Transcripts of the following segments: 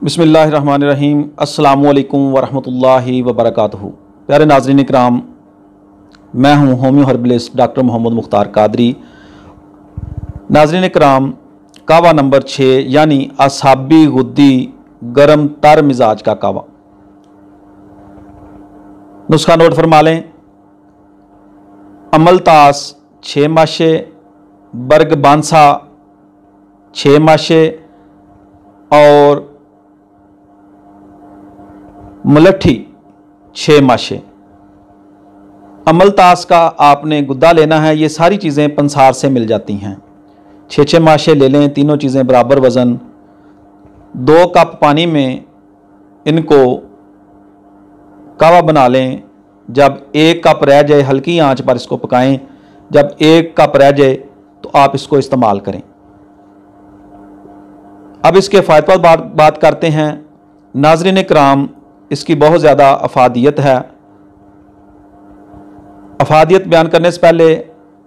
बिस्मिल्लाहिर्रहमानिर्रहीम। अस्सलामुअलैकुम वरहमतुल्लाहि वबरकातुहू। प्यारे नाज़रीन इकराम, मैं हूँ homeo herbalist doctor Mohammad Mukhtar Qadri. नाज़रीन इकराम, कावा नंबर 6 यानी असाबी गुद्दी गरम तर मिजाज का कावा। नुस्खा नोट फरमा लें। अमलतास 6 माशे, बर्ग बांसा 6 माशे और मुलट्ठी 6 माशे। अमलतास का आपने गुद्दा लेना है। ये सारी चीज़ें पंसार से मिल जाती हैं। 6 माशे ले लें, तीनों चीज़ें बराबर वज़न। 2 कप पानी में इनको कावा बना लें। जब 1 कप रह जाए हल्की आंच पर इसको पकाएं। जब 1 कप रह जाए तो आप इसको इस्तेमाल करें। अब इसके फ़ायदे पर बात करते हैं। नाज़रीन इकराम, इसकी बहुत ज़्यादा अफादियत है। अफादियत बयान करने से पहले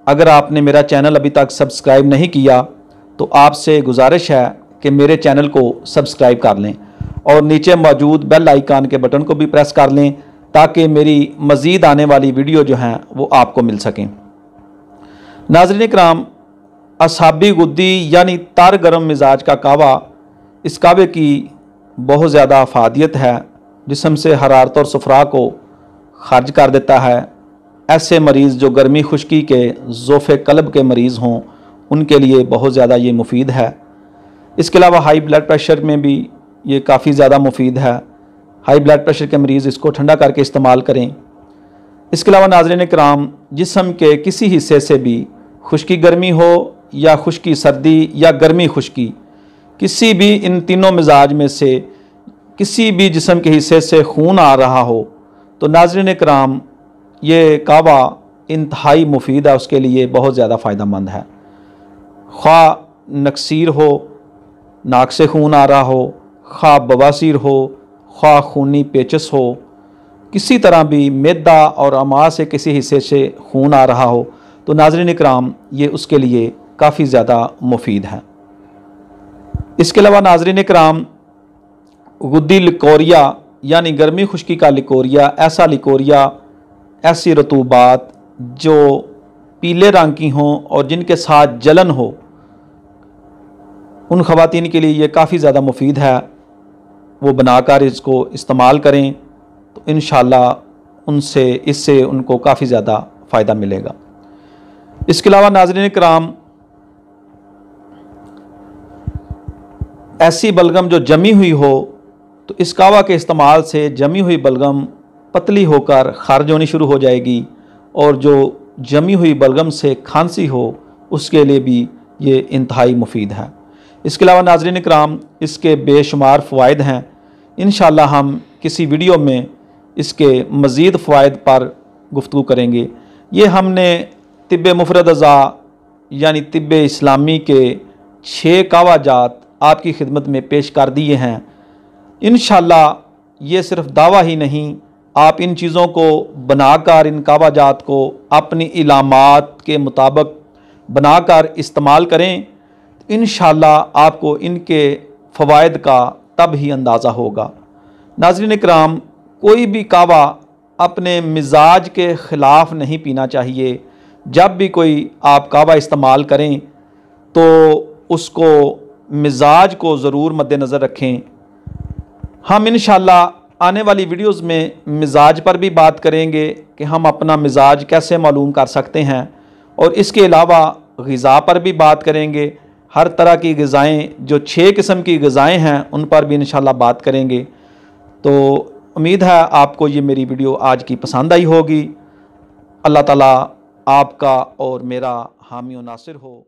अगर आपने मेरा चैनल अभी तक सब्सक्राइब नहीं किया तो आपसे गुजारिश है कि मेरे चैनल को सब्सक्राइब कर लें और नीचे मौजूद बेल आइकन के बटन को भी प्रेस कर लें ताकि मेरी मज़ीद आने वाली वीडियो जो हैं वो आपको मिल सकें। नाज़रीन इकराम, असाबी गुद्दी यानी तर गरम मिजाज का कावा, इस कावे की बहुत ज़्यादा अफादियत है। जिस्म से हरारत और सफरा को खारिज कर देता है। ऐसे मरीज़ जो गर्मी खुश्की के ज़ोफ़े कल्ब के मरीज़ हों उनके लिए बहुत ज़्यादा ये मुफीद है। इसके अलावा हाई ब्लड प्रेशर में भी ये काफ़ी ज़्यादा मुफीद है। हाई ब्लड प्रेशर के मरीज़ इसको ठंडा करके इस्तेमाल करें। इसके अलावा नाज़रीन इकराम, जिस्म के किसी हिस्से से भी खुश्की गर्मी हो या खुश्की सर्दी या गर्मी खुश्की, किसी भी इन तीनों मिजाज में से किसी भी जिस्म के हिस्से से खून आ रहा हो तो नाज़रीन इकराम ये कावा इंतहाई मुफीद है। उसके लिए बहुत ज़्यादा फ़ायदेमंद है। ख्वा नक्सीर हो, नाक से खून आ रहा हो, ख्वा बवासीर हो, ख्वा खूनी पेचस हो, किसी तरह भी मैदा और अमा से किसी हिस्से से खून आ रहा हो तो नाज़रीन इकराम ये उसके लिए काफ़ी ज़्यादा मुफीद है। इसके अलावा नाज़रीन इकराम, गुद्दी लिकोरिया यानी गर्मी खुश्की का लिकोरिया, ऐसा लिकोरिया, ऐसी रतूबात जो पीले रंग की हों और जिनके साथ जलन हो, उन ख़वातीन के लिए ये काफ़ी ज़्यादा मुफीद है। वो बनाकर इसको इस्तेमाल करें तो इंशाअल्लाह इससे उनको काफ़ी ज़्यादा फ़ायदा मिलेगा। इसके अलावा नाज़रीन इकराम, ऐसी बलगम जो जमी हुई हो तो इस कावा के इस्तेमाल से जमी हुई बलगम पतली होकर खारिज होनी शुरू हो जाएगी और जो जमी हुई बलगम से खांसी हो उसके लिए भी ये इंतहाई मुफीद है। इसके अलावा नाज़रीन इकराम, इसके बेशुमार फ़वाइद हैं। इंशाअल्लाह हम किसी वीडियो में इसके मज़ीद फ़वाइद पर गुफ्तगू करेंगे। ये हमने तिब्बे मुफरद अज़ा यानी तिब्बे इस्लामी के 6 कावा जात आपकी खिदमत में पेश कर दिए हैं। इंशाअल्लाह ये सिर्फ दावा ही नहीं, आप इन चीज़ों को बनाकर, इन कावा जात को अपनी इलामात के मुताबिक बनाकर इस्तेमाल करें। इंशाअल्लाह आपको इनके फ़वाइद का तब ही अंदाज़ा होगा। नाज़रीन इकराम, कोई भी कावा अपने मिजाज के ख़िलाफ़ नहीं पीना चाहिए। जब भी कोई आप कावा इस्तेमाल करें तो उसको मिजाज को ज़रूर मद्देनज़र रखें। हम इंशाअल्लाह आने वाली वीडियोज़ में मिजाज पर भी बात करेंगे कि हम अपना मिजाज कैसे मालूम कर सकते हैं और इसके अलावा ग़िज़ा पर भी बात करेंगे। हर तरह की ग़िज़ाएँ, जो 6 किस्म की ग़िज़ाएँ हैं, उन पर भी इंशाअल्लाह बात करेंगे। तो उम्मीद है आपको ये मेरी वीडियो आज की पसंद आई होगी। अल्लाह ताला आपका और मेरा हामी और नासिर हो।